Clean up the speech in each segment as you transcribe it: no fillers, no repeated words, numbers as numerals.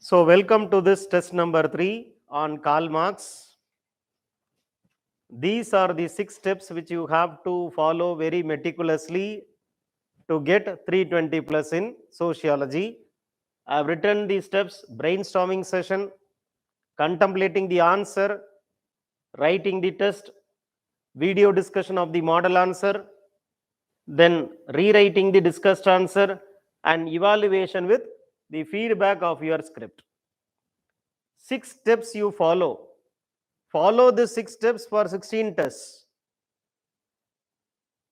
So welcome to this test number 3 on Karl Marx. These are the 6 steps which you have to follow very meticulously to get 320 plus in sociology. I have written the steps: brainstorming session, contemplating the answer, writing the test, video discussion of the model answer, then rewriting the discussed answer, and evaluation with the feedback of your script. 6 steps you follow. Follow the 6 steps for 16 tests.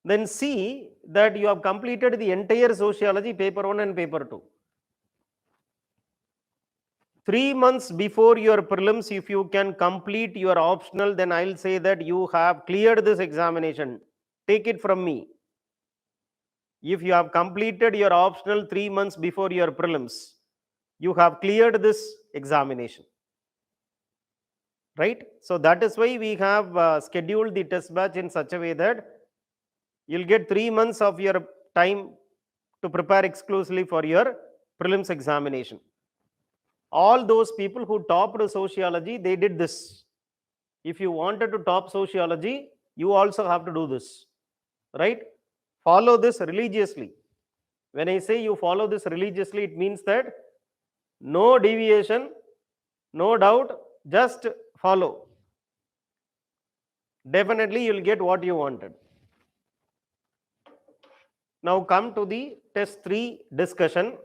Then see that you have completed the entire sociology paper 1 and paper 2. 3 months before your prelims, if you can complete your optional, then I'll say that you have cleared this examination. Take it from me. If you have completed your optional 3 months before your prelims, you have cleared this examination. Right? So that is why we have scheduled the test batch in such a way that you'll get 3 months of your time to prepare exclusively for your prelims examination. All those people who topped sociology, they did this. If you wanted to top sociology, you also have to do this. Right? Follow this religiously. When I say you follow this religiously, it means that no deviation, no doubt, just follow. Definitely you'll get what you wanted. Now come to the test 3 discussion.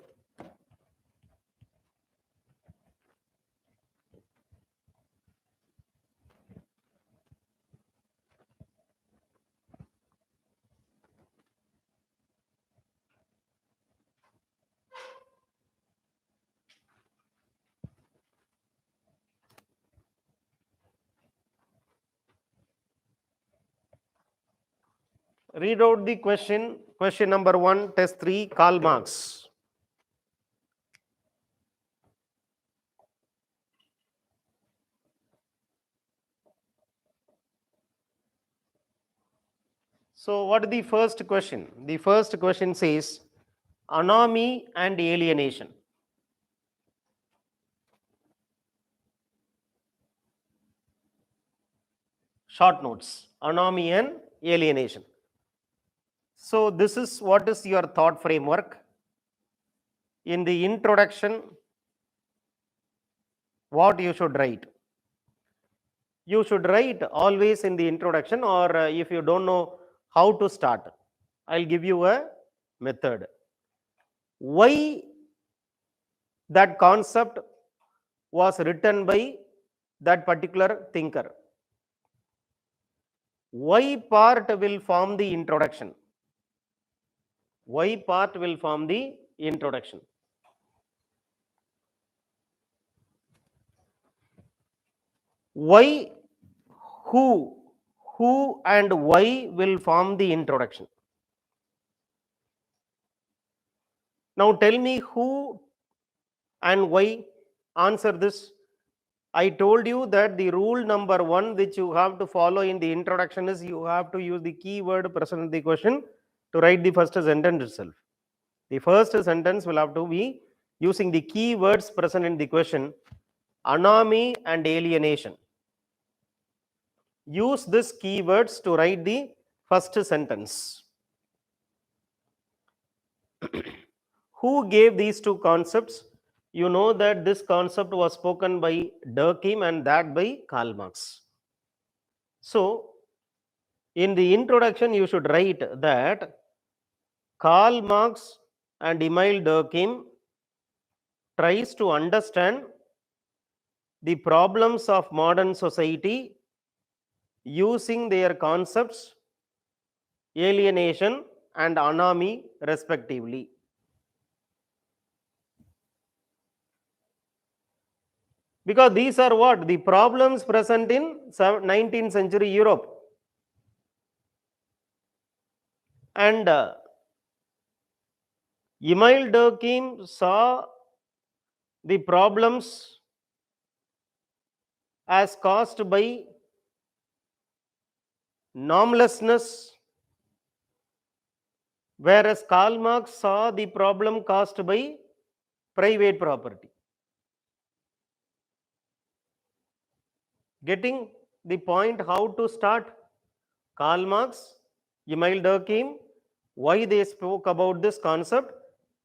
Read out the question. Question number 1, test 3, Karl Marx. So what is the first question? The first question says anomie and alienation. Short notes: anomie and alienation. So this is what is your thought framework. In the introduction, what you should write? You should write always in the introduction, or if you don't know how to start, I'll give you a method. Why that concept was written by that particular thinker? Why part will form the introduction? Why part will form the introduction? Why, who and why will form the introduction? Now tell me who and why. Answer this. I told you that the rule number 1 which you have to follow in the introduction is you have to use the keyword present in the question to write the first sentence itself. The first sentence will have to be using the keywords present in the question: anomie and alienation. Use these keywords to write the first sentence. Who gave these two concepts? You know that this concept was spoken by Durkheim and that by Karl Marx. So, in the introduction, you should write that Karl Marx and Emile Durkheim tries to understand the problems of modern society using their concepts alienation and anomie respectively. Because these are what? The problems present in 19th century Europe. And Emile Durkheim saw the problems as caused by normlessness, whereas Karl Marx saw the problem caused by private property. Getting the point how to start? Karl Marx, Emil Durkheim, why they spoke about this concept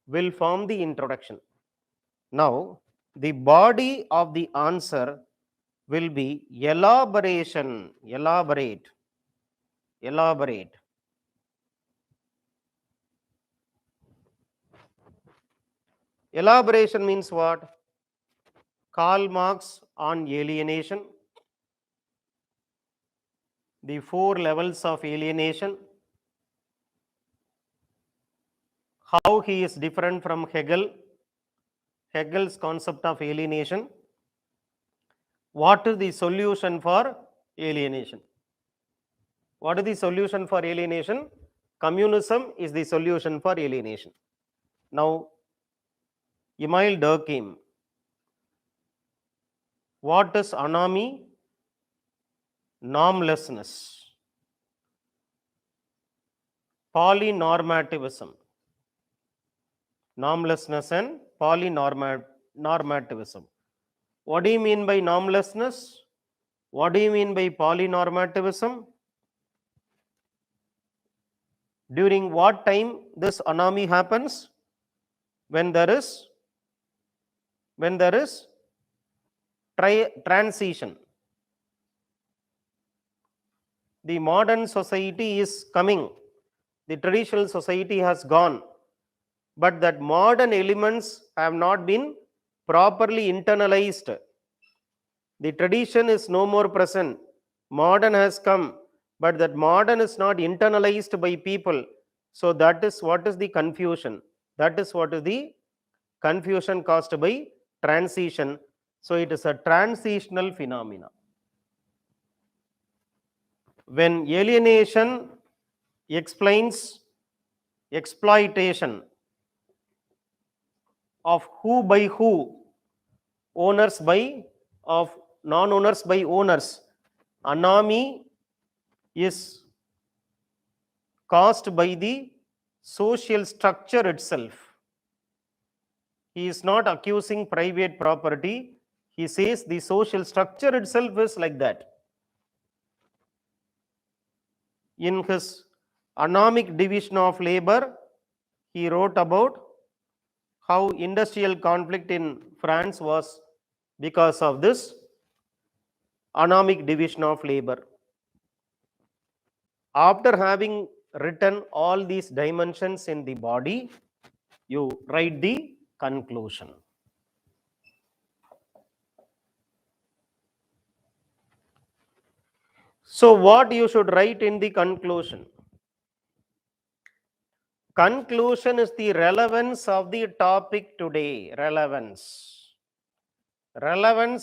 will form the introduction. Now, the body of the answer will be elaboration, elaborate, elaborate. Elaboration means what? Karl Marx on alienation, the 4 levels of alienation, how he is different from Hegel, Hegel's concept of alienation, what is the solution for alienation? What is the solution for alienation? Communism is the solution for alienation. Now, Emil Durkheim, what is anomie? Normlessness, polynormativism, normlessness and polynormativism. What do you mean by normlessness? What do you mean by polynormativism? During what time this anomie happens? When there is transition. The modern society is coming. The traditional society has gone. But that modern elements have not been properly internalized. The tradition is no more present. Modern has come, but that modern is not internalized by people. So that is what is the confusion. That is what is the confusion caused by transition. So it is a transitional phenomena. When alienation explains exploitation of who by who, owners by of non-owners by owners, anomie is caused by the social structure itself. He is not accusing private property. He says the social structure itself is like that. In his Anomic division of labor, he wrote about how industrial conflict in France was because of this anomic division of labor. After having written all these dimensions in the body, you write the conclusion. So what you should write in the conclusion? Conclusion is the relevance of the topic today. Relevance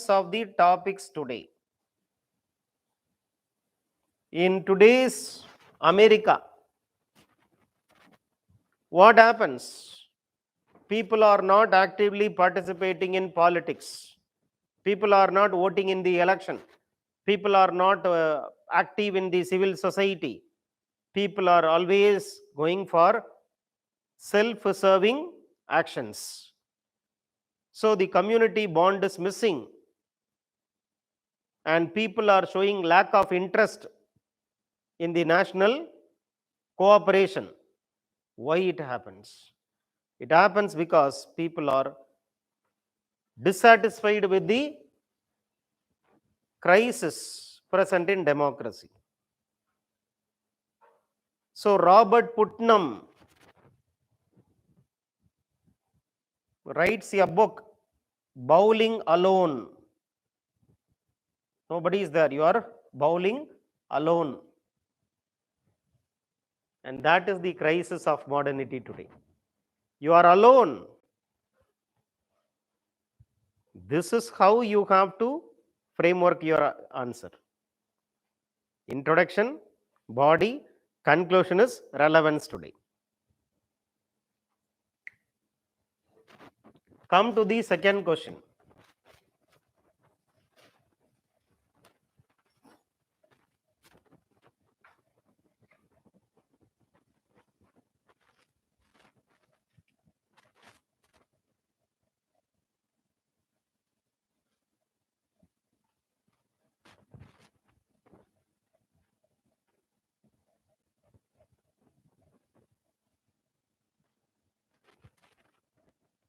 of the topics today. In today's America, what happens? People are not actively participating in politics. People are not voting in the election. People are not active in the civil society. People are always going for self-serving actions. So the community bond is missing, and people are showing lack of interest in the national cooperation. Why it happens? It happens because people are dissatisfied with the crisis present in democracy. So Robert Putnam writes a book, Bowling Alone. Nobody is there. You are bowling alone. And that is the crisis of modernity today. You are alone. This is how you have to framework your answer. Introduction, body, conclusion is relevance today. Come to the second question.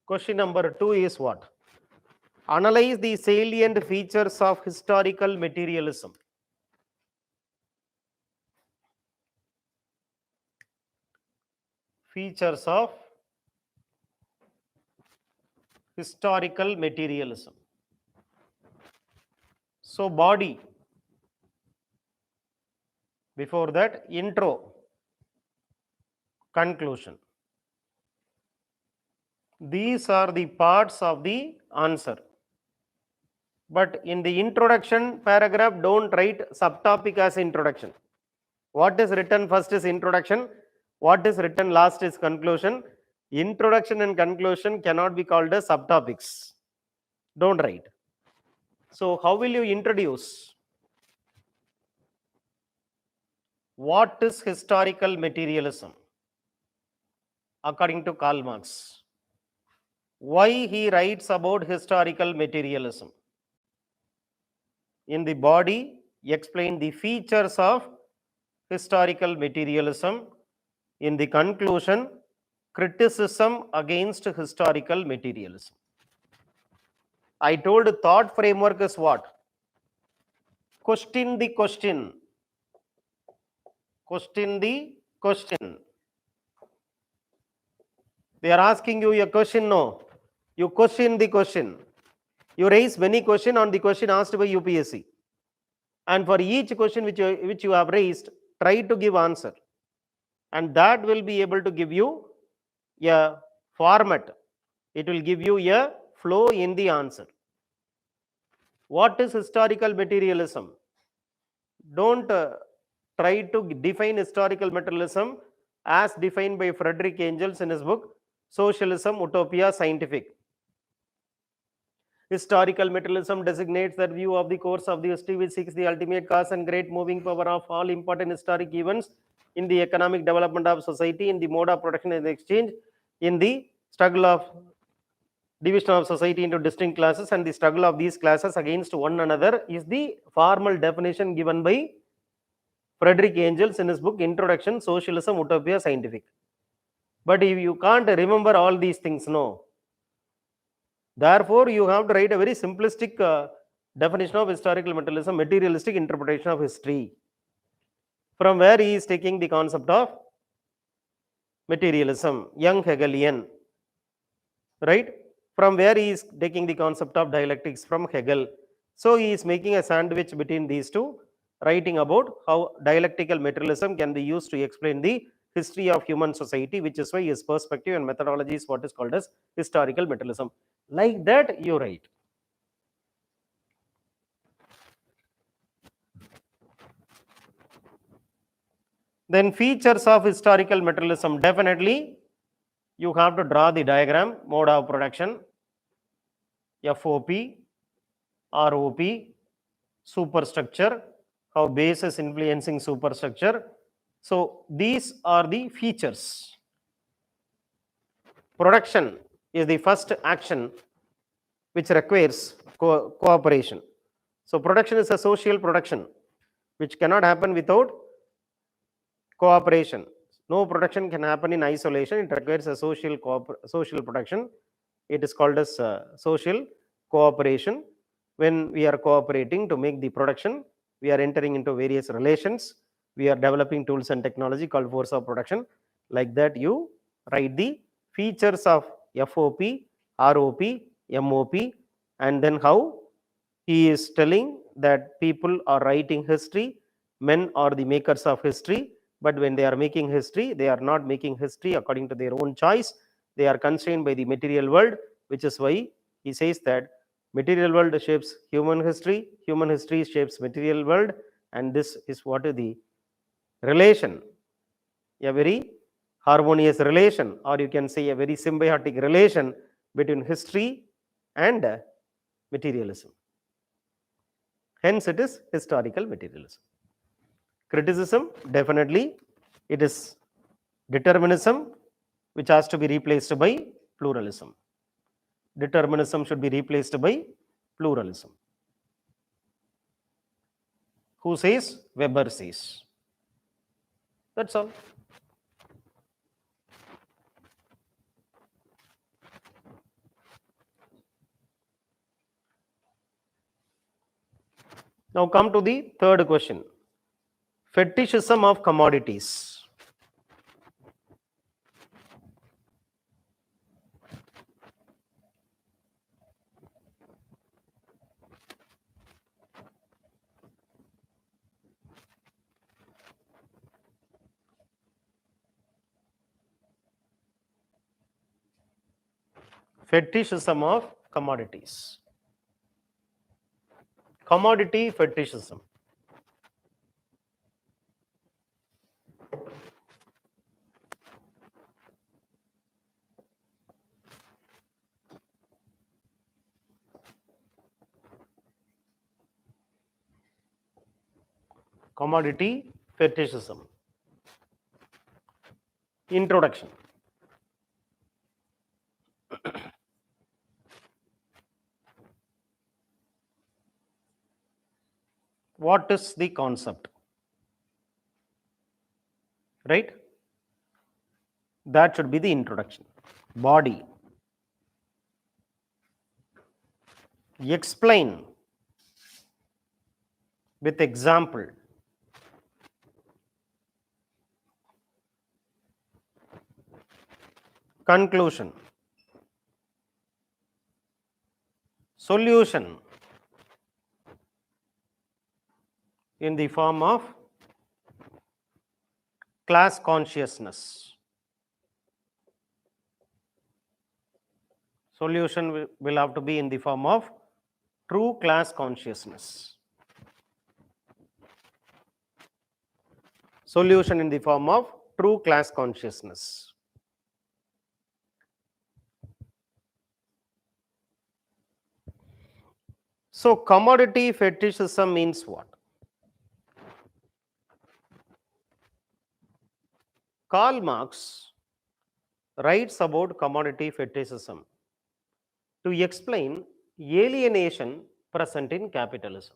Question number 2 is what? Analyze the salient features of historical materialism. Features of historical materialism. So, body. Before that, intro, conclusion. These are the parts of the answer. But in the introduction paragraph, don't write subtopic as introduction. What is written first is introduction. What is written last is conclusion. Introduction and conclusion cannot be called as subtopics. Don't write. So, how will you introduce? What is historical materialism? According to Karl Marx. Why he writes about historical materialism? In the body, explain the features of historical materialism. In the conclusion, criticism against historical materialism. I told thought framework is what? Question the question. Question the question. They are asking you a question, no. You question the question. You raise many questions on the question asked by UPSC. And for each question which you have raised, try to give answer. And that will be able to give you a format. It will give you a flow in the answer. What is historical materialism? Don't try to define historical materialism as defined by Friedrich Engels in his book Socialism, Utopia, Scientific. Historical materialism designates that view of the course of the history which seeks the ultimate cause and great moving power of all important historic events in the economic development of society, in the mode of production and exchange, in the struggle of division of society into distinct classes and the struggle of these classes against one another is the formal definition given by Friedrich Engels in his book Introduction, Socialism, Utopia, Scientific. But if you can't remember all these things, no. Therefore, you have to write a very simplistic definition of historical materialism, materialistic interpretation of history, from where he is taking the concept of materialism, young Hegelian, right? From where he is taking the concept of dialectics from Hegel. So, he is making a sandwich between these two, writing about how dialectical materialism can be used to explain the history of human society, which is why his perspective and methodology is what is called as historical materialism. Like that, you write. Then features of historical materialism, definitely you have to draw the diagram, mode of production, FOP, ROP, superstructure, how base is influencing superstructure. So, these are the features. Production is the first action which requires cooperation. So, production is a social production which cannot happen without cooperation. No production can happen in isolation. It requires a social production. It is called as social cooperation. When we are cooperating to make the production, we are entering into various relations. We are developing tools and technology called force of production. Like that, you write the features of FOP, ROP, MOP, and then how he is telling that people are writing history, men are the makers of history, but when they are making history, they are not making history according to their own choice. They are constrained by the material world, which is why he says that material world shapes human history shapes material world, and this is what is the relation, a very harmonious relation, or you can say a very symbiotic relation between history and materialism. Hence, it is historical materialism. Criticism, definitely, it is determinism which has to be replaced by pluralism. Determinism should be replaced by pluralism. Who says? Weber says. That's all. Now come to the third question. Fetishism of commodities. Fetishism of commodities. Commodity fetishism. Commodity fetishism. Introduction. What is the concept? Right? That should be the introduction. Body. Explain with example. Conclusion. Solution in the form of class consciousness. Solution will have to be in the form of true class consciousness. Solution in the form of true class consciousness. So, commodity fetishism means what? Karl Marx writes about commodity fetishism to explain alienation present in capitalism.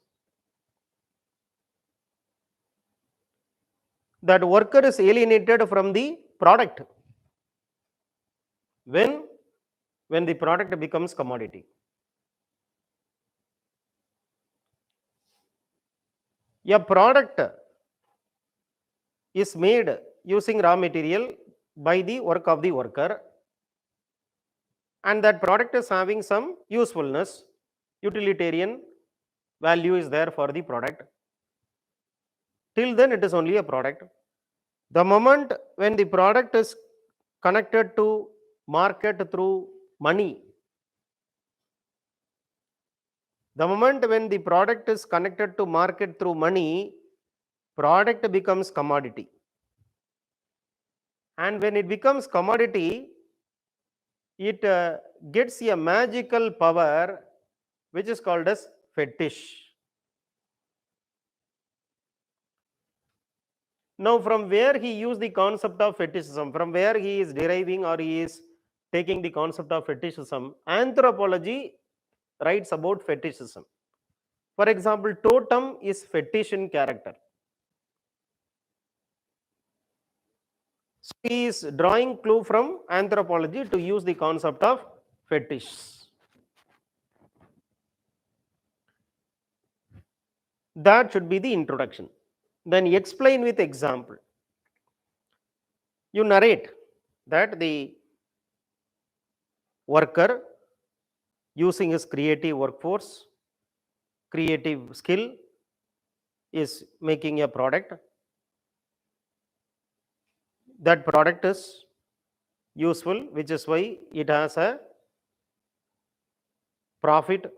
That worker is alienated from the product when the product becomes commodity. A product is made using raw material by the work of the worker, and that product is having some usefulness, utilitarian value is there for the product. Till then it is only a product. The moment when the product is connected to market through money, the moment when the product is connected to market through money, product becomes commodity. And when it becomes commodity, it gets a magical power which is called as fetish. Now, from where he used the concept of fetishism, from where he is deriving or he is taking the concept of fetishism, anthropology writes about fetishism. For example, totem is fetish in character. So he is drawing clue from anthropology to use the concept of fetish. That should be the introduction. Then explain with example. You narrate that the worker using his creative workforce, creative skill is making a product. That product is useful, which is why it has a profit.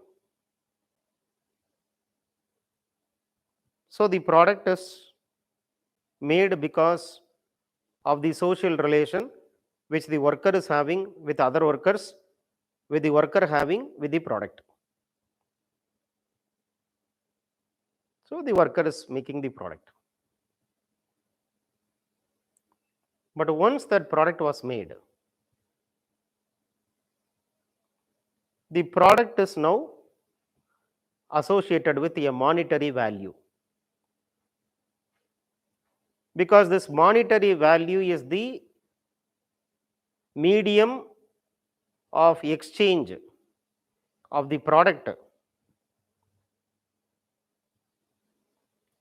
So the product is made because of the social relation which the worker is having with other workers, with the worker having with the product. So the worker is making the product. But once that product was made, the product is now associated with a monetary value. Because this monetary value is the medium of exchange of the product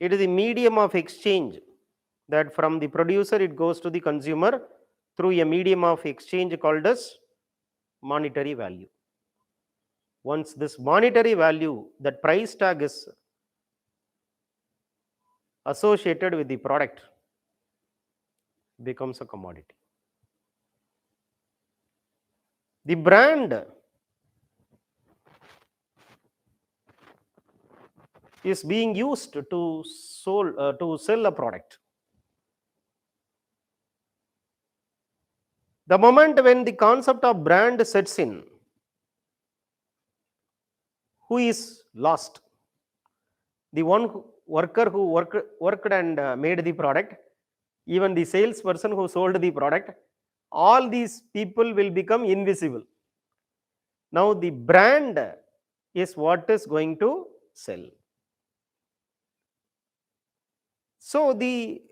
It is the medium of exchange, that from the producer it goes to the consumer through a medium of exchange called as monetary value. Once this monetary value, that price tag is associated with the product, becomes a commodity. The brand is being used to sell a product. The moment when the concept of brand sets in, who is lost? The worker who worked and made the product, even the salesperson who sold the product, all these people will become invisible. Now the brand is what is going to sell. So the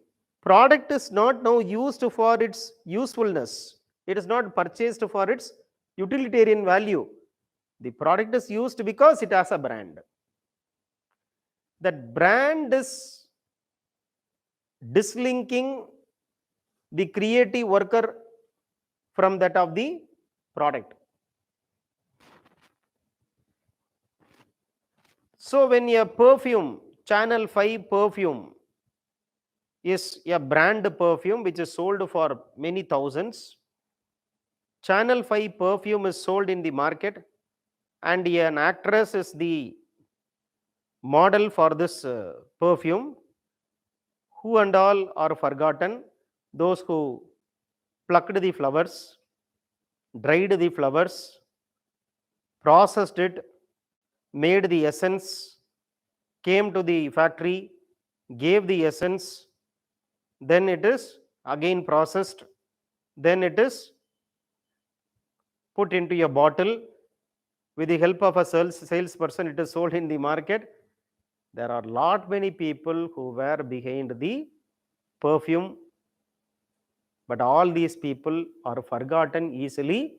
product is not now used for its usefulness. It is not purchased for its utilitarian value. The product is used because it has a brand. That brand is dislinking the creative worker from that of the product. So when a perfume, Channel 5 perfume, is a brand perfume which is sold for many thousands, Channel 5 perfume is sold in the market, and an actress is the model for this perfume. Who and all are forgotten? Those who plucked the flowers, dried the flowers, processed it, made the essence, came to the factory, gave the essence, then it is again processed, then it is put into a bottle. With the help of a salesperson, it is sold in the market. There are lot many people who were behind the perfume, but all these people are forgotten easily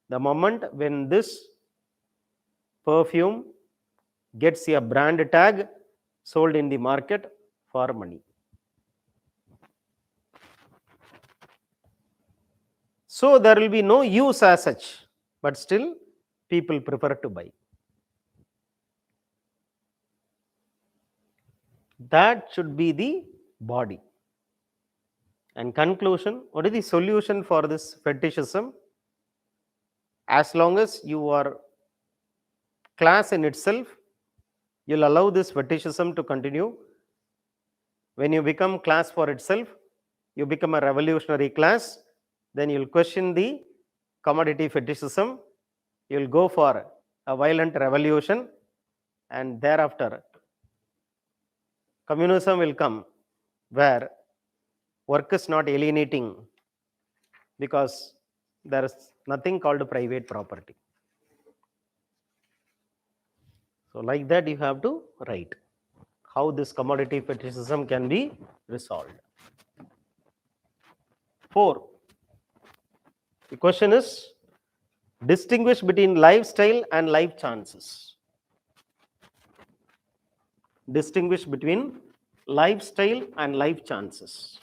the moment when this perfume gets a brand tag sold in the market for money. So there will be no use as such, but still people prefer to buy. That should be the body. And conclusion, what is the solution for this fetishism? As long as you are class in itself, you'll allow this fetishism to continue. When you become class for itself, you become a revolutionary class, then you'll question the commodity fetishism, you'll go for a violent revolution, and thereafter communism will come, where work is not alienating because there is nothing called private property. So like that you have to write how this commodity fetishism can be resolved. 4. The question is, distinguish between lifestyle and life chances. Distinguish between lifestyle and life chances.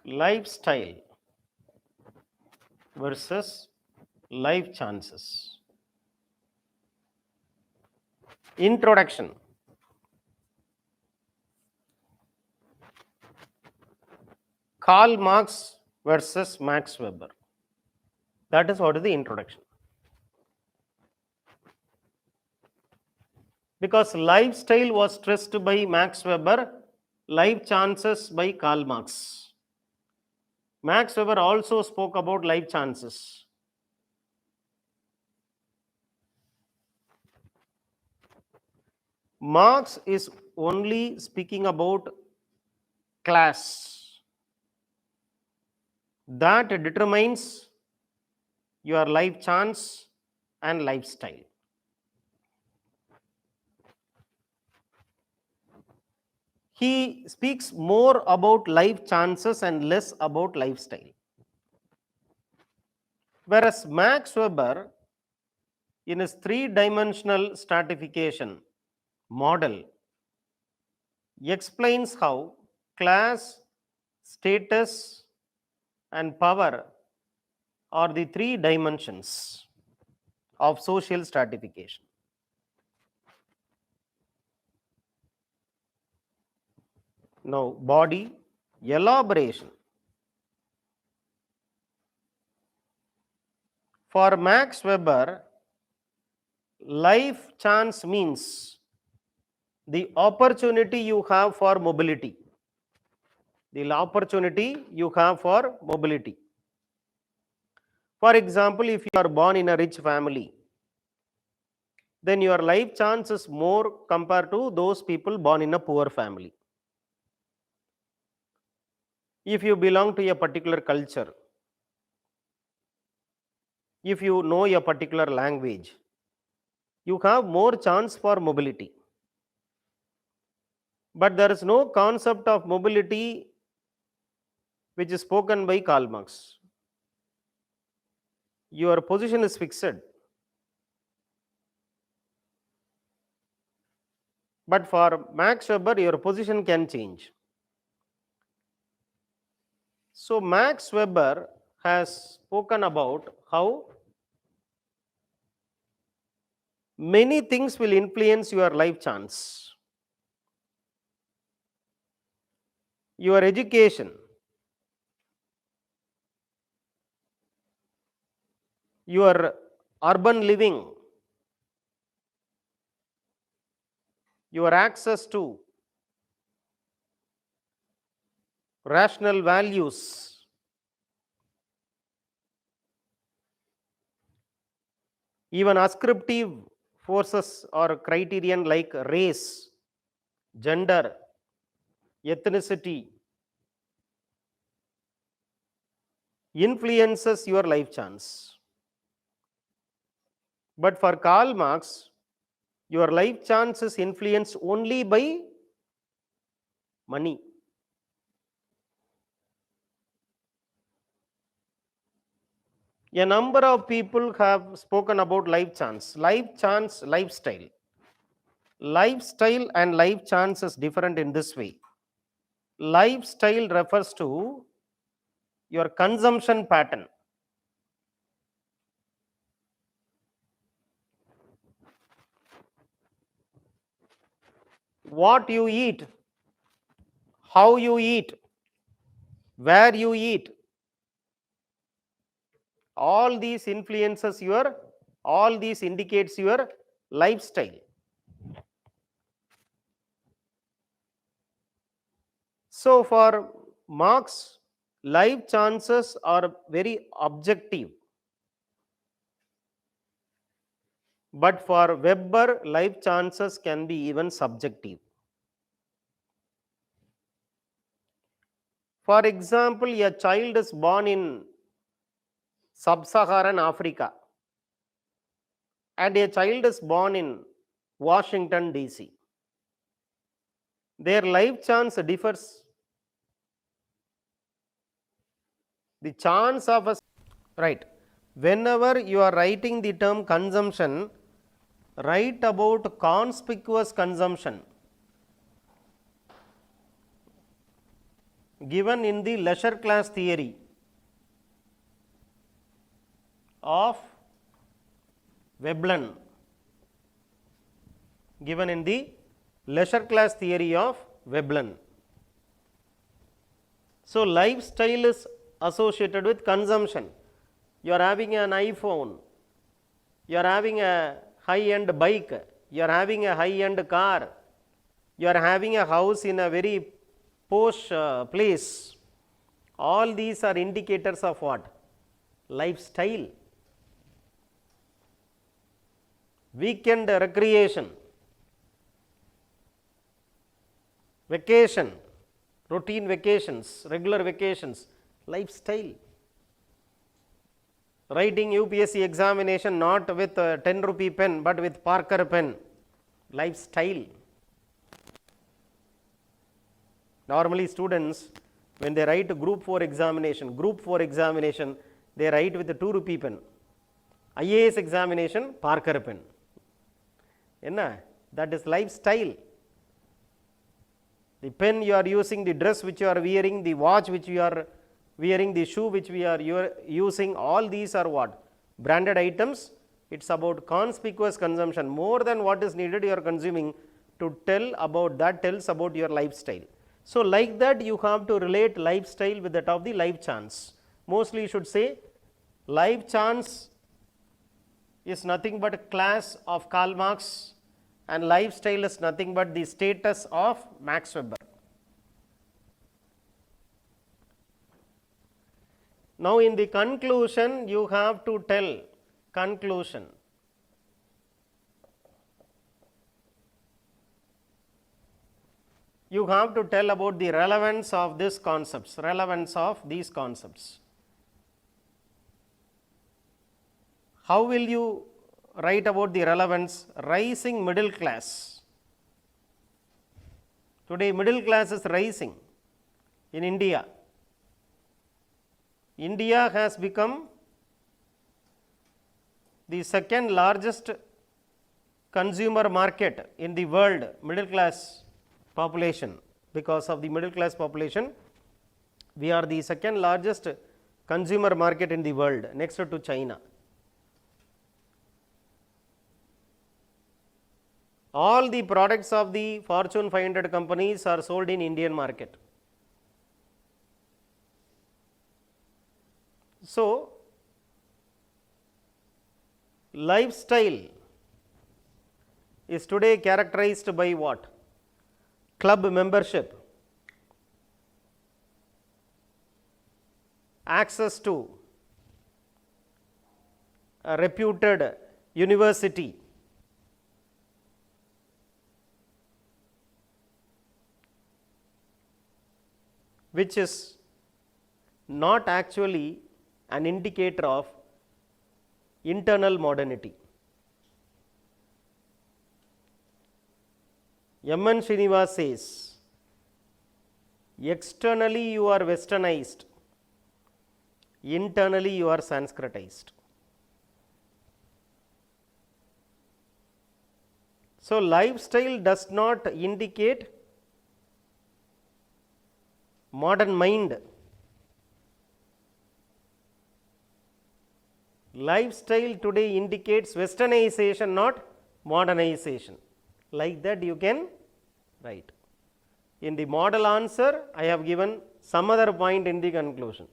Lifestyle versus life chances. Introduction. Karl Marx versus Max Weber. That is what is the introduction. Because lifestyle was stressed by Max Weber, life chances by Karl Marx. Max Weber also spoke about life chances. Marx is only speaking about class. That determines your life chance and lifestyle. He speaks more about life chances and less about lifestyle. Whereas Max Weber, in his three-dimensional stratification model, explains how class, status, and power are the three dimensions of social stratification. Now, body elaboration. For Max Weber, life chance means the opportunity you have for mobility. The opportunity you have for mobility. For example, if you are born in a rich family, then your life chance is more compared to those people born in a poor family. If you belong to a particular culture, if you know a particular language, you have more chance for mobility. But there is no concept of mobility which is spoken by Karl Marx. Your position is fixed. But for Max Weber, your position can change. So Max Weber has spoken about how many things will influence your life chance. Your education, your urban living, your access to rational values, even ascriptive forces or criterion like race, gender, ethnicity influences your life chance. But for Karl Marx, your life chance is influenced only by money. A number of people have spoken about life chance, lifestyle. Lifestyle and life chance is different in this way. Lifestyle refers to your consumption pattern. What you eat, how you eat, where you eat, all these indicates your lifestyle. So for Marx, life chances are very objective. But for Weber, life chances can be even subjective. For example, a child is born in sub-Saharan Africa and a child is born in Washington, D.C. Their life chance differs. The chance of a right. Whenever you are writing the term consumption, write about conspicuous consumption given in the leisure class theory of Veblen. Given in the leisure class theory of Veblen. So lifestyle is associated with consumption. You are having an iPhone, you are having a high-end bike, you are having a high-end car, you are having a house in a very posh place. All these are indicators of what? Lifestyle. Weekend recreation, vacation, routine vacations, regular vacations, lifestyle. Writing UPSC examination not with a 10 rupee pen but with Parker pen, lifestyle. Normally students, when they write group 4 examination, they write with the 2 rupee pen. IAS examination, Parker pen. That is lifestyle. The pen you are using, the dress which you are wearing, the watch which you are wearing, the shoe which you are using, all these are what? Branded items. It's about conspicuous consumption. More than what is needed you are consuming. To tell about that tells about your lifestyle. So like that you have to relate lifestyle with that of the life chance. Mostly you should say life chance is nothing but a class of Karl Marx and lifestyle is nothing but the status of Max Weber. Now in the conclusion you have to tell conclusion. You have to tell about the relevance of these concepts, relevance of these concepts. How will you write about the relevance? Rising middle class. Today middle class is rising in India. India has become the second largest consumer market in the world, middle class population. Because of the middle class population, we are the second largest consumer market in the world, next to China. All the products of the Fortune 500 companies are sold in Indian market. So, lifestyle is today characterized by what? Club membership, access to a reputed university, which is not actually an indicator of internal modernity. M.N. Srinivas says, externally you are westernized, internally you are Sanskritized. So, lifestyle does not indicate modern mind. Lifestyle today indicates westernization, not modernization. Like that you can write. In the model answer, I have given some other point in the conclusion.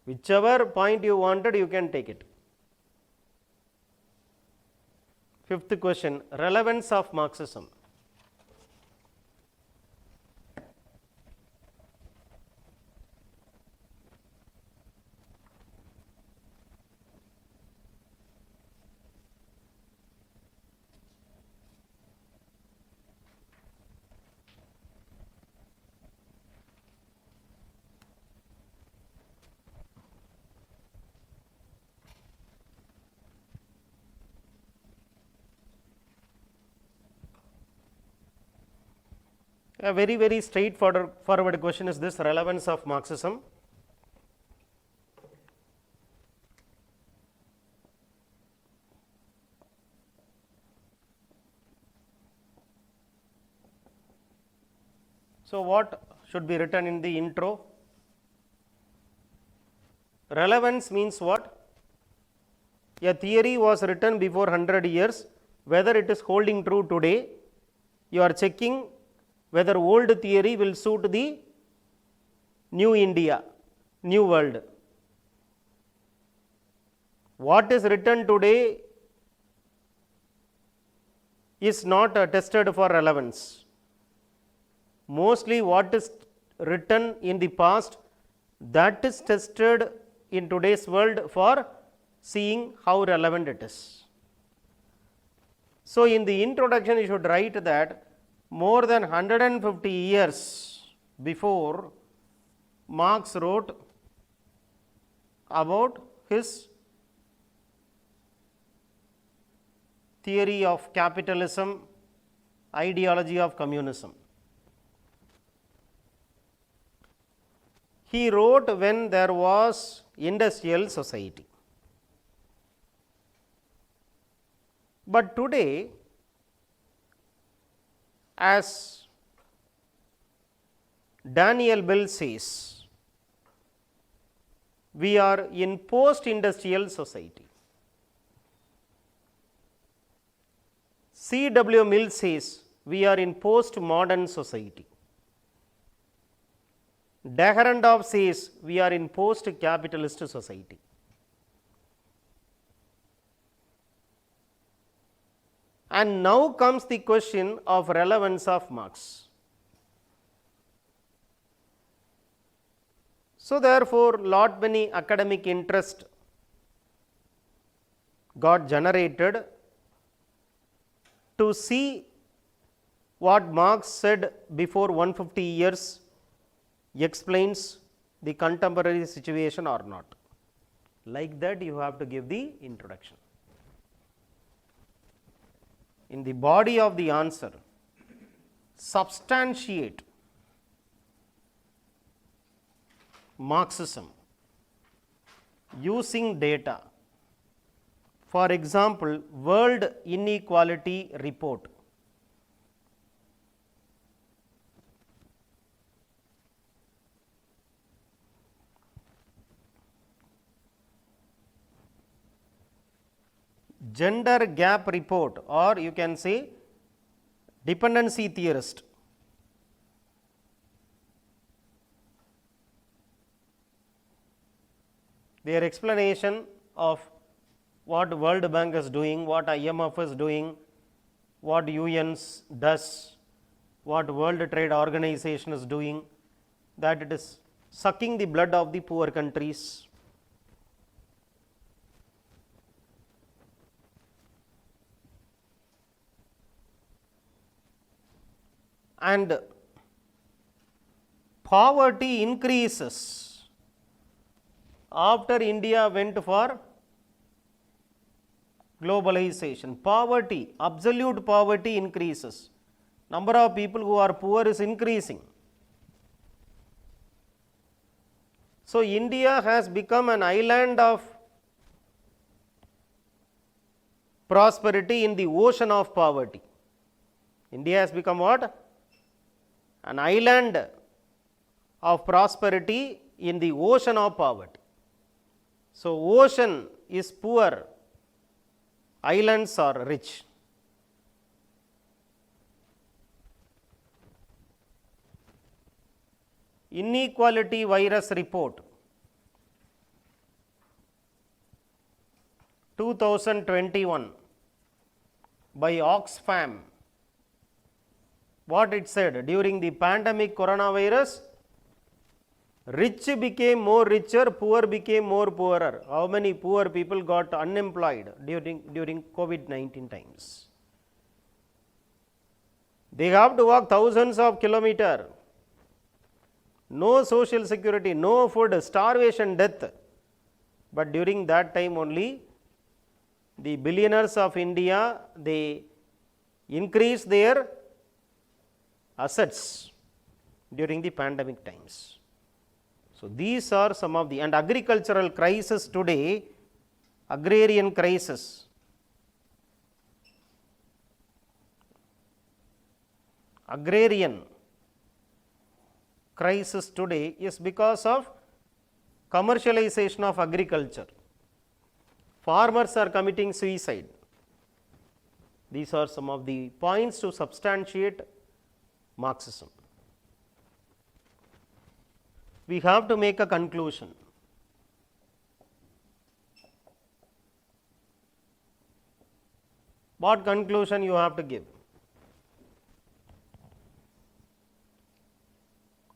Whichever point you wanted, you can take it. Fifth question, relevance of Marxism. A very straightforward question is this, relevance of Marxism. So, what should be written in the intro? Relevance means what? A theory was written before 100 years, whether it is holding true today, you are checking whether old theory will suit the new India, new world. What is written today is not tested for relevance. Mostly what is written in the past, that is tested in today's world for seeing how relevant it is. So, in the introduction you should write that more than 150 years before, Marx wrote about his theory of capitalism, ideology of communism. He wrote when there was industrial society. But today, as Daniel Bell says, we are in post-industrial society. C.W. Mill says we are in post-modern society. Dahrendorf says we are in post-capitalist society. And now comes the question of relevance of Marx. So therefore, lot many academic interest got generated to see what Marx said before 150 years explains the contemporary situation or not. Like that you have to give the introduction. In the body of the answer, substantiate Marxism using data. For example, World Inequality Report. Gender gap report, or you can say dependency theorist. Their explanation of what World Bank is doing, what IMF is doing, what UN does, what World Trade Organization is doing, that it is sucking the blood of the poor countries. And poverty increases after India went for globalization. Poverty, absolute poverty increases. Number of people who are poor is increasing. So India has become an island of prosperity in the ocean of poverty. India has become what? An island of prosperity in the ocean of poverty. So ocean is poor, islands are rich. Inequality virus report 2021 by Oxfam. What it said? During the pandemic coronavirus, rich became more richer, poor became more poorer. How many poor people got unemployed during COVID-19 times? They have to walk thousands of kilometers. No social security, no food, starvation, death. But during that time only, the billionaires of India, they increased their assets during the pandemic times. So these are some of the, and agricultural crisis today, agrarian crisis. Agrarian crisis today is because of commercialization of agriculture. Farmers are committing suicide. These are some of the points to substantiate Marxism. We have to make a conclusion. What conclusion you have to give?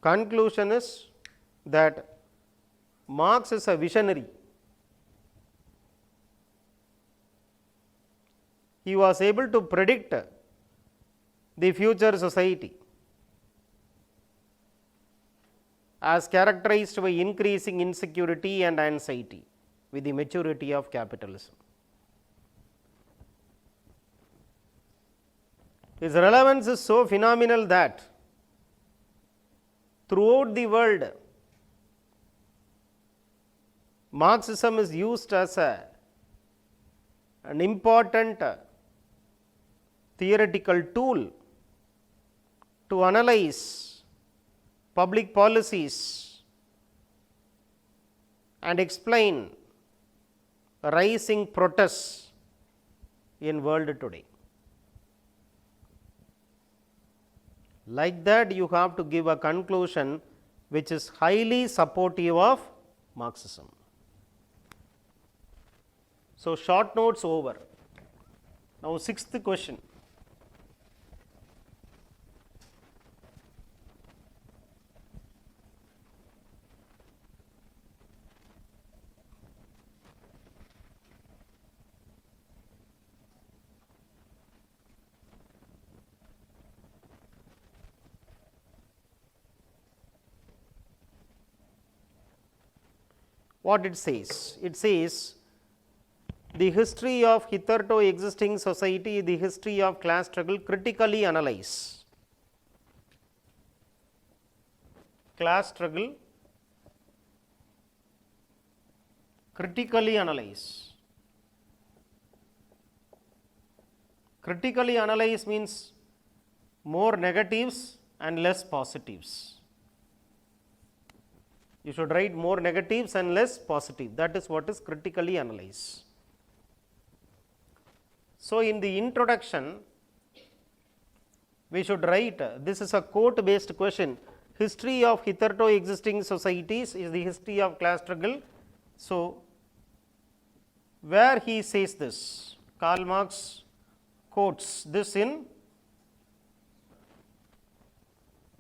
Conclusion is that Marx is a visionary. He was able to predict the future society as characterized by increasing insecurity and anxiety with the maturity of capitalism. His relevance is so phenomenal that throughout the world, Marxism is used as an important theoretical tool to analyze public policies and explain rising protests in world today. Like that, you have to give a conclusion which is highly supportive of Marxism. So, short notes over. Now, sixth question. What it says? It says, the history of hitherto existing society, the history of class struggle, critically analyze. Class struggle, critically analyze. Critically analyze means more negatives and less positives. You should write more negatives and less positive. That is what is critically analyze. So, in the introduction, we should write, this is a quote based question, history of hitherto existing societies is the history of class struggle. So, where he says this, Karl Marx quotes this in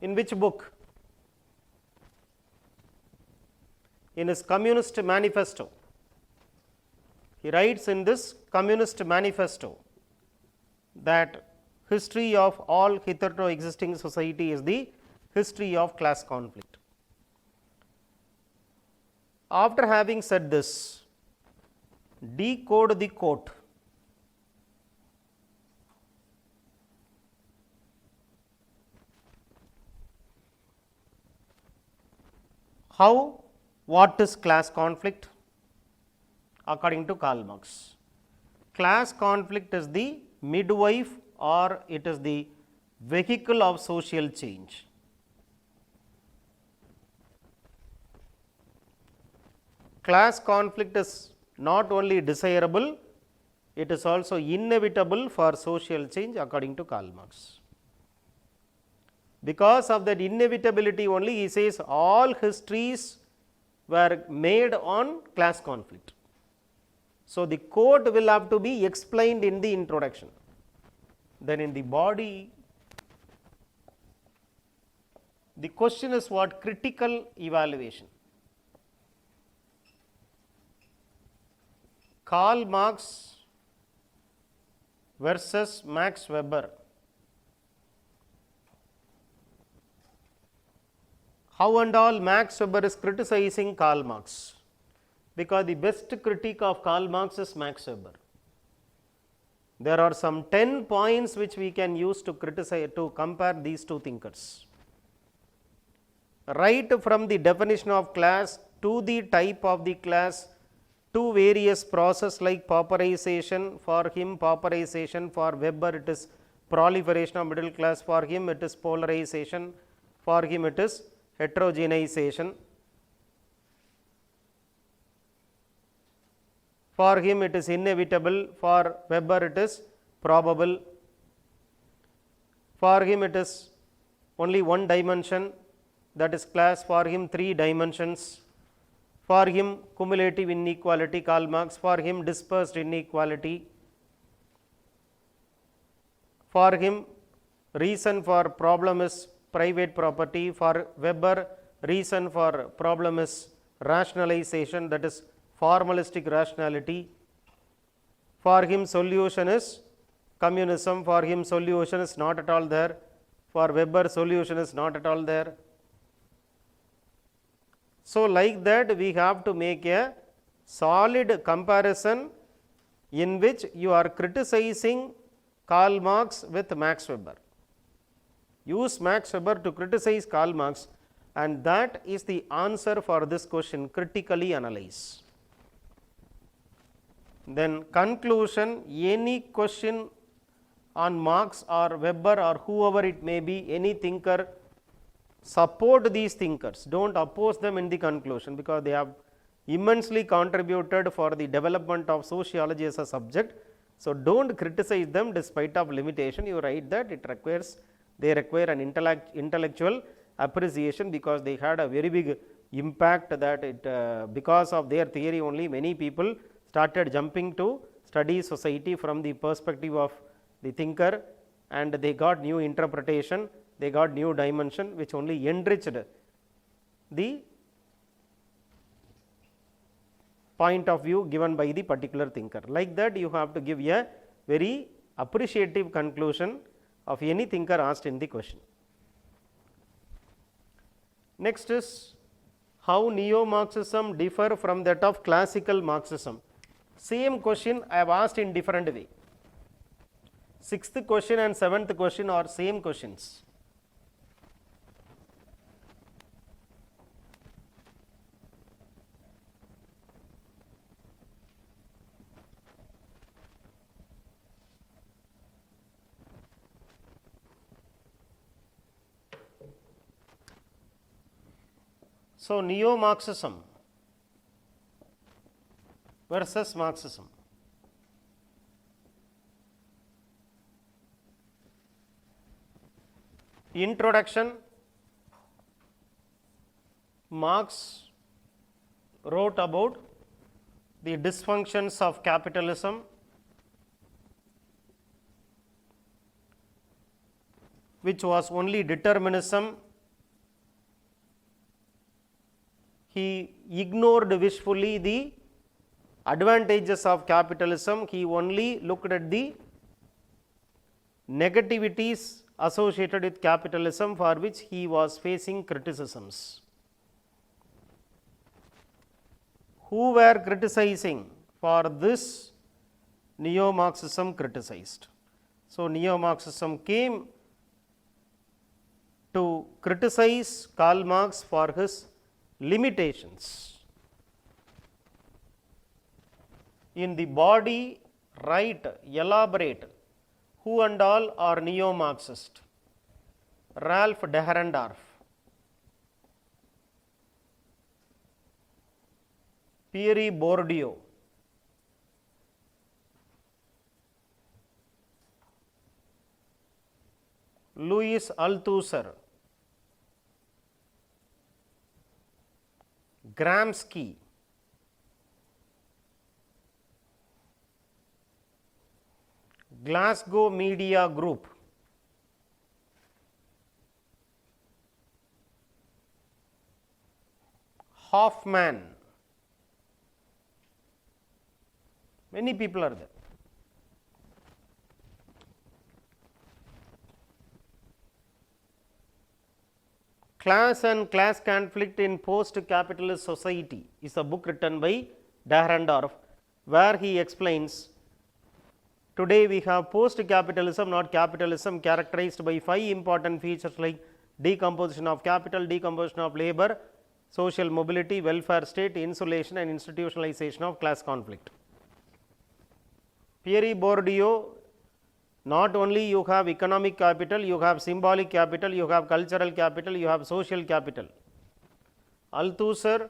which book? In his Communist Manifesto. He writes in this Communist Manifesto that history of all hitherto existing society is the history of class conflict. After having said this, decode the quote. How? What is class conflict? According to Karl Marx, class conflict is the midwife or it is the vehicle of social change. Class conflict is not only desirable, it is also inevitable for social change according to Karl Marx. Because of that inevitability only, he says all histories were made on class conflict. So, the quote will have to be explained in the introduction. Then in the body, the question is what? Critical evaluation. Karl Marx versus Max Weber. How and all Max Weber is criticizing Karl Marx? Because the best critique of Karl Marx is Max Weber. There are some 10 points which we can use to criticize, to compare these two thinkers. Right from the definition of class to the type of the class to various process like pauperization. For him pauperization, for Weber it is proliferation of middle class, for him it is polarization, for him it is heterogenization. For him it is inevitable, for Weber it is probable. For him it is only one dimension, that is class, for him 3 dimensions. For him cumulative inequality, Karl Marx, for him dispersed inequality. For him reason for problem is private property, for Weber reason for problem is rationalization, that is formalistic rationality. For him solution is communism, for him solution is not at all there, for Weber solution is not at all there. So, like that we have to make a solid comparison in which you are criticizing Karl Marx with Max Weber. Use Max Weber to criticize Karl Marx, and that is the answer for this question, critically analyze. Then conclusion, any question on Marx or Weber or whoever it may be, any thinker, support these thinkers, do not oppose them in the conclusion, because they have immensely contributed for the development of sociology as a subject. So, do not criticize them despite of limitation. You write that they require an intellectual appreciation, because they had a very big impact, that because of their theory only many people started jumping to study society from the perspective of the thinker, and they got new interpretation, they got new dimension, which only enriched the point of view given by the particular thinker. Like that, you have to give a very appreciative conclusion of any thinker asked in the question. Next is how Neo-Marxism differ from that of classical Marxism. Same question I have asked in different way. 6th question and 7th question are same questions. So, Neo-Marxism versus Marxism. Introduction, Marx wrote about the dysfunctions of capitalism, which was only determinism. He ignored wishfully the advantages of capitalism. He only looked at the negativities associated with capitalism, for which he was facing criticisms. Who were criticizing? For this, Neo-Marxism criticized. So, Neo-Marxism came to criticize Karl Marx for his limitations in the body. Right, elaborate who and all are Neo-Marxist. Ralph Dahrendorf, Pierre Bourdieu, Louis Althusser, Gramsci, Glasgow Media Group, Hoffman. Many people are there. Class and Class Conflict in Post-Capitalist Society is a book written by Dahrendorf, where he explains today we have post-capitalism, not capitalism, characterized by 5 important features like decomposition of capital, decomposition of labor, social mobility, welfare state, insulation and institutionalization of class conflict. Pierre Bourdieu, not only you have economic capital, you have symbolic capital, you have cultural capital, you have social capital. Althusser,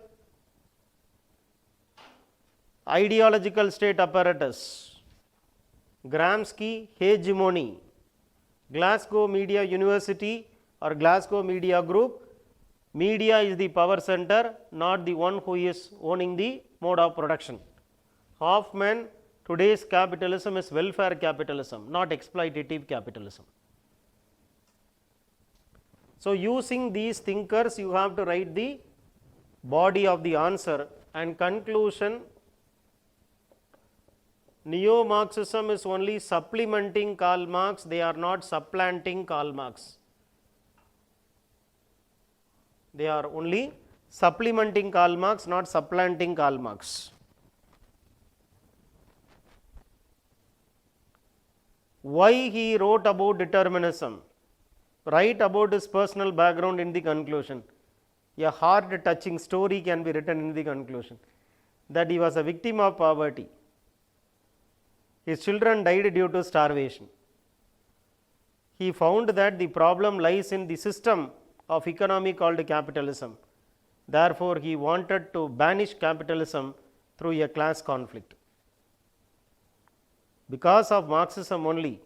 ideological state apparatus. Gramsci, hegemony. Glasgow Media University or Glasgow Media Group, media is the power center, not the one who is owning the mode of production. Hoffman, today's capitalism is welfare capitalism, not exploitative capitalism. So, using these thinkers, you have to write the body of the answer. And conclusion, Neo-Marxism is only supplementing Karl Marx, they are not supplanting Karl Marx. They are only supplementing Karl Marx, not supplanting Karl Marx. Why he wrote about determinism? Write about his personal background in the conclusion. A heart-touching story can be written in the conclusion, that he was a victim of poverty. His children died due to starvation. He found that the problem lies in the system of economy called capitalism. Therefore, he wanted to banish capitalism through a class conflict. Because of Marxism only,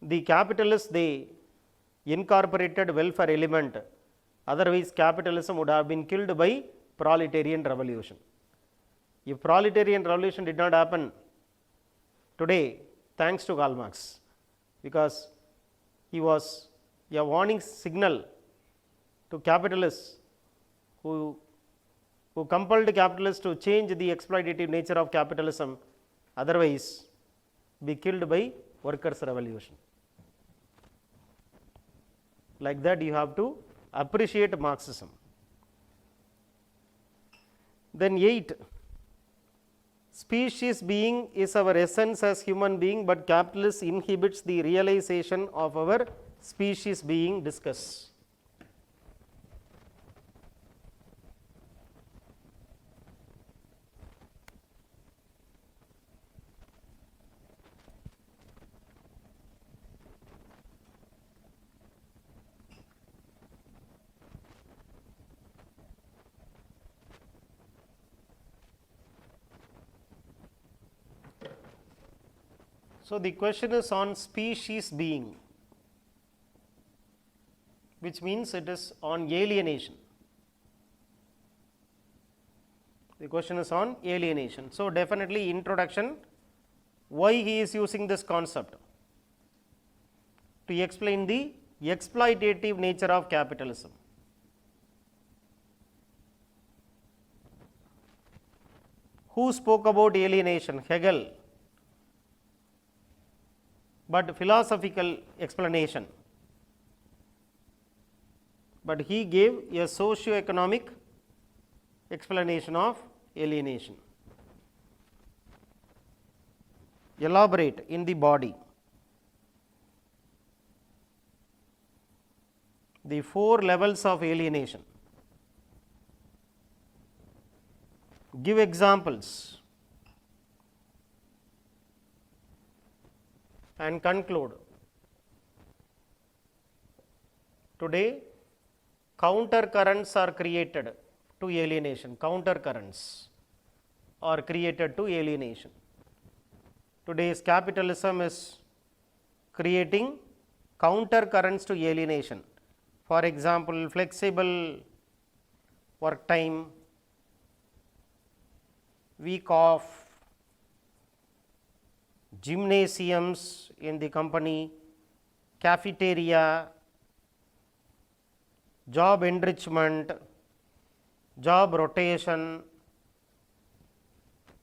the capitalists, they incorporated welfare element, otherwise capitalism would have been killed by proletarian revolution. If proletarian revolution did not happen today, thanks to Karl Marx, because he was a warning signal to capitalists who compelled capitalists to change the exploitative nature of capitalism, otherwise be killed by workers' revolution. Like that, you have to appreciate Marxism. Then 8, species being is our essence as human being, but capitalist inhibits the realization of our species being. Discuss. So, the question is on species being, which means it is on alienation. The question is on alienation. So, definitely introduction, why he is using this concept? To explain the exploitative nature of capitalism. Who spoke about alienation? Hegel. But philosophical explanation. But he gave a socio-economic explanation of alienation. Elaborate in the body. The 4 levels of alienation. Give examples and conclude. Today, counter currents are created to alienation. Counter currents are created to alienation. Today's capitalism is creating counter currents to alienation. For example, flexible work time, week off, gymnasiums in the company, cafeteria, job enrichment, job rotation.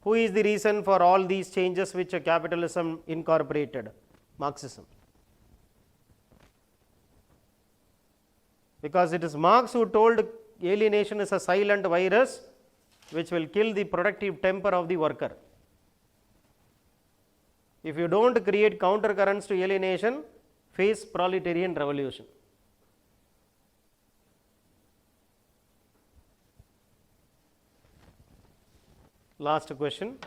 Who is the reason for all these changes which capitalism incorporated? Marxism. Because it is Marx who told alienation is a silent virus which will kill the productive temper of the worker. If you do not create counter currents to alienation, face proletarian revolution. Last question.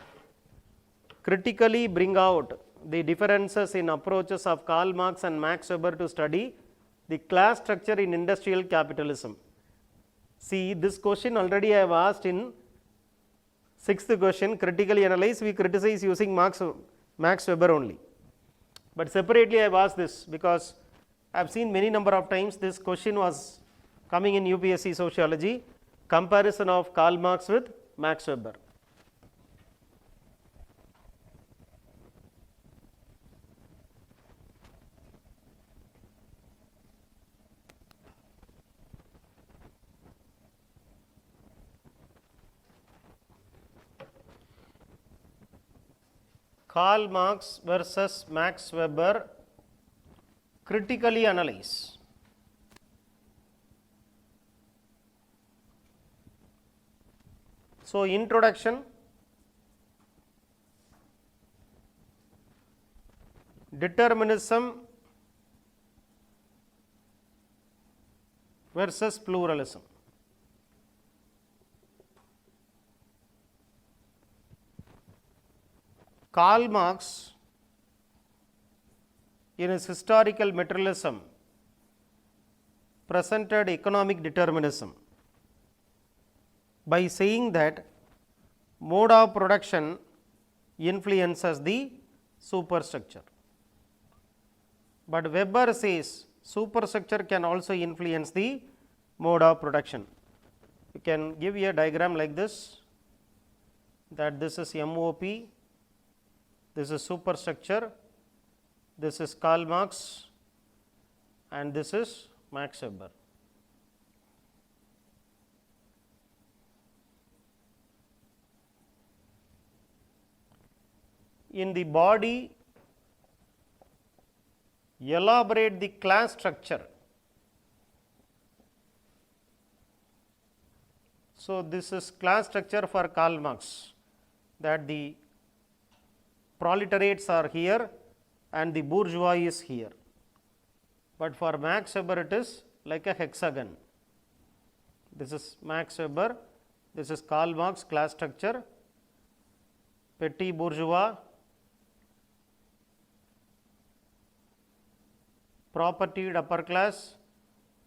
Critically bring out the differences in approaches of Karl Marx and Max Weber to study the class structure in industrial capitalism. See, this question already I have asked in 6th question, critically analyze, we criticize using Max Weber only. But separately I have asked this because I have seen many number of times this question was coming in UPSC Sociology, comparison of Karl Marx with Max Weber. Karl Marx versus Max Weber, critically analyze. So, introduction, determinism versus pluralism. Karl Marx in his historical materialism presented economic determinism by saying that mode of production influences the superstructure. But Weber says superstructure can also influence the mode of production. You can give a diagram like this, that this is MOP, this is superstructure, this is Karl Marx, and this is Max Weber. In the body, elaborate the class structure. So, this is class structure for Karl Marx, that the proletariats are here and the bourgeois is here. But for Max Weber it is like a hexagon. This is Max Weber, this is Karl Marx class structure, petty bourgeois, propertied upper class,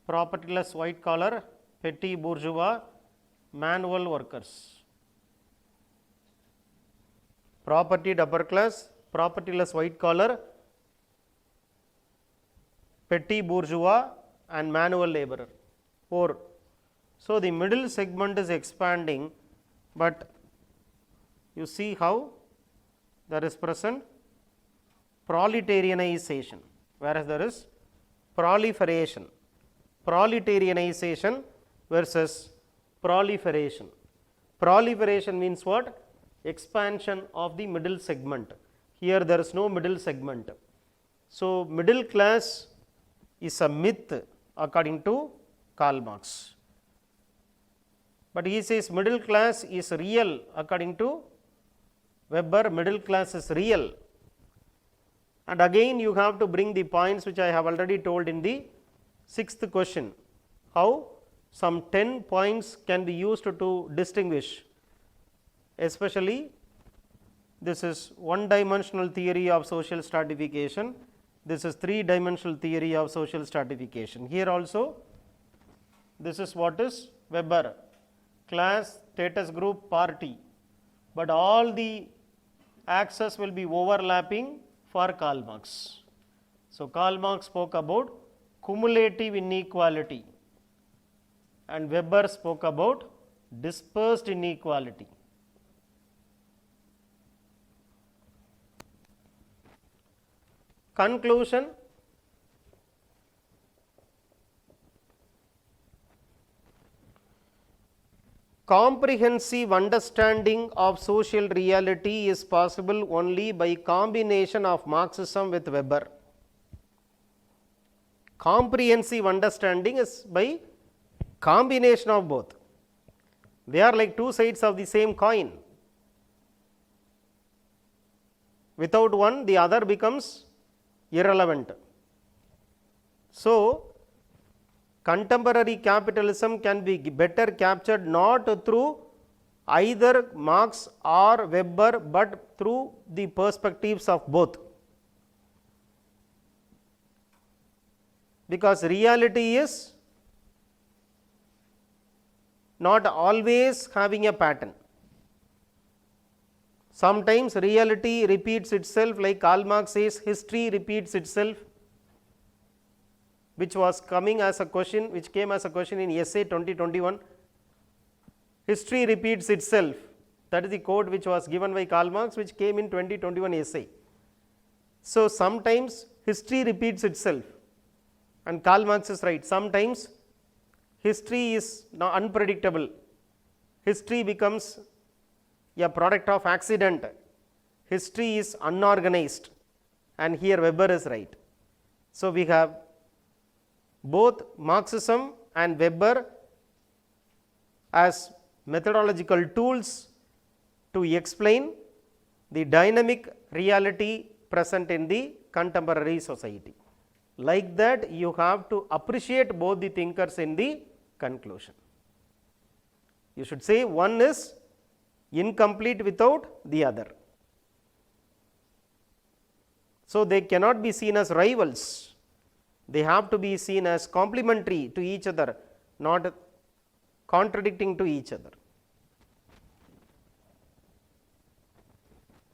propertyless white collar, petty bourgeois, manual workers. Propertied upper class, propertyless white collar, petty bourgeois and manual laborer. 4. So, the middle segment is expanding, but you see how there is present proletarianization, whereas there is proliferation. Proletarianization versus proliferation. Proliferation means what? Expansion of the middle segment. Here there is no middle segment. So, middle class is a myth according to Karl Marx. But he says middle class is real according to Weber, middle class is real. And again you have to bring the points which I have already told in the 6th question, how some 10 points can be used to distinguish, especially this is one dimensional theory of social stratification, this is 3-dimensional theory of social stratification. Here also this is what is Weber, class, status group, party, but all the axes will be overlapping for Karl Marx. So, Karl Marx spoke about cumulative inequality and Weber spoke about dispersed inequality. Conclusion: comprehensive understanding of social reality is possible only by combination of Marxism with Weber. Comprehensive understanding is by combination of both. They are like two sides of the same coin. Without one, the other becomes irrelevant. So, contemporary capitalism can be better captured not through either Marx or Weber, but through the perspectives of both. Because reality is not always having a pattern. Sometimes reality repeats itself, like Karl Marx says, history repeats itself, which was coming as a question, which came as a question in essay 2021. History repeats itself. That is the quote which was given by Karl Marx, which came in 2021 essay. So, sometimes history repeats itself, and Karl Marx is right. Sometimes history is unpredictable. History becomes a product of accident. History is unorganized, and here Weber is right. So, we have both Marxism and Weber as methodological tools to explain the dynamic reality present in the contemporary society. Like that, you have to appreciate both the thinkers in the conclusion. You should say one is incomplete without the other. So, they cannot be seen as rivals, they have to be seen as complementary to each other, not contradicting to each other.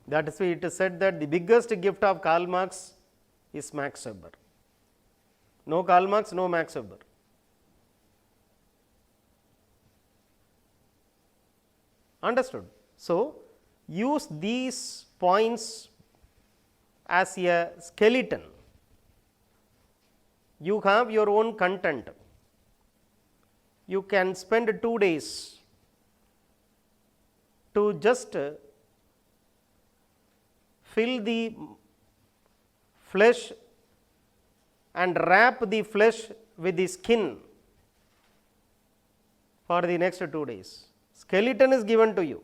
That is why it is said that the biggest gift of Karl Marx is Max Weber. No Karl Marx, no Max Weber. Understood? So, use these points as a skeleton. You have your own content. You can spend 2 days to just fill the flesh and wrap the flesh with the skin for the next 2 days. Skeleton is given to you.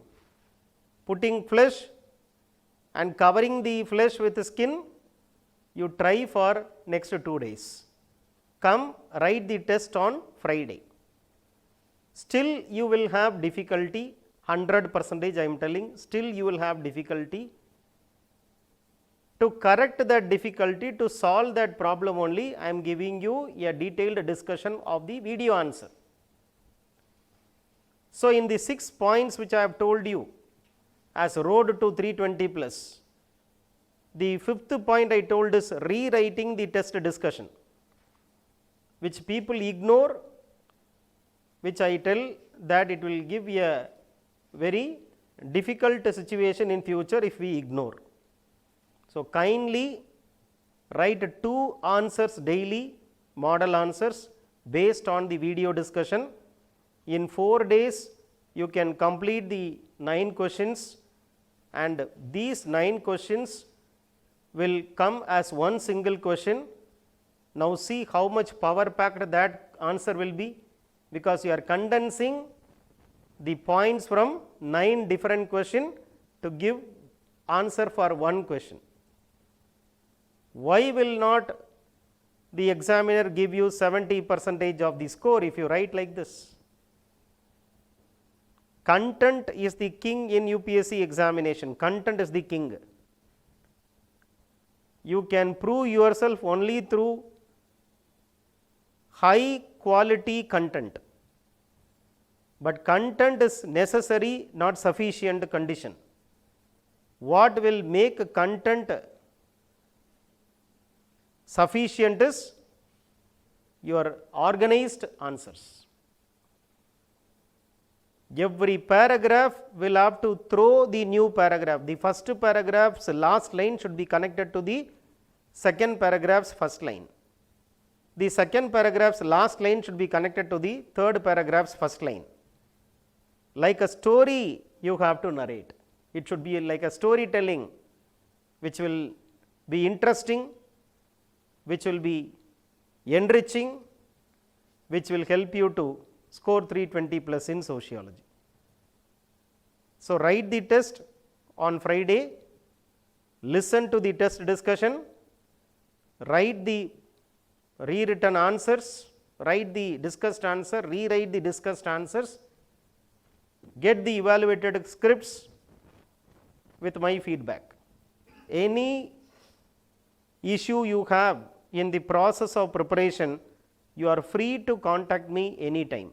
Putting flesh and covering the flesh with the skin, you try for next 2 days. Come, write the test on Friday. Still you will have difficulty, 100% I am telling, still you will have difficulty. To correct that difficulty, to solve that problem only, I am giving you a detailed discussion of the video answer. So, in the 6 points which I have told you as road to 320 plus, the 5th point I told is rewriting the test discussion, which people ignore, which I tell that it will give a very difficult situation in future if we ignore. So, kindly write 2 answers daily, model answers based on the video discussion. In 4 days, you can complete the 9 questions, and these 9 questions will come as one single question. Now, see how much power packed that answer will be, because you are condensing the points from 9 different questions to give answer for one question. Why will not the examiner give you 70% of the score if you write like this? Content is the king in UPSC examination. Content is the king. You can prove yourself only through high quality content. But content is necessary, not sufficient condition. What will make content sufficient is your organized answers. Every paragraph will have to throw the new paragraph. The first paragraph's last line should be connected to the second paragraph's first line. The second paragraph's last line should be connected to the third paragraph's first line. Like a story, you have to narrate. It should be like a storytelling, which will be interesting, which will be enriching, which will help you to score 320 plus in sociology. So, write the test on Friday, listen to the test discussion, write the rewritten answers, write the discussed answer, rewrite the discussed answers, get the evaluated scripts with my feedback. Any issue you have in the process of preparation, you are free to contact me anytime.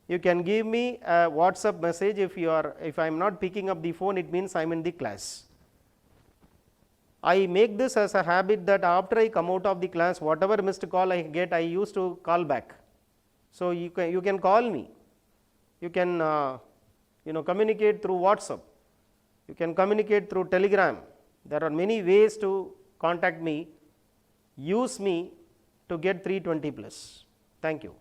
You can give me a WhatsApp message. If I am not picking up the phone, it means I am in the class. I make this as a habit that after I come out of the class, whatever missed call I get, I used to call back. So, you can call me. You can communicate through WhatsApp. You can communicate through Telegram. There are many ways to contact me. Use me to get 320 plus. Thank you.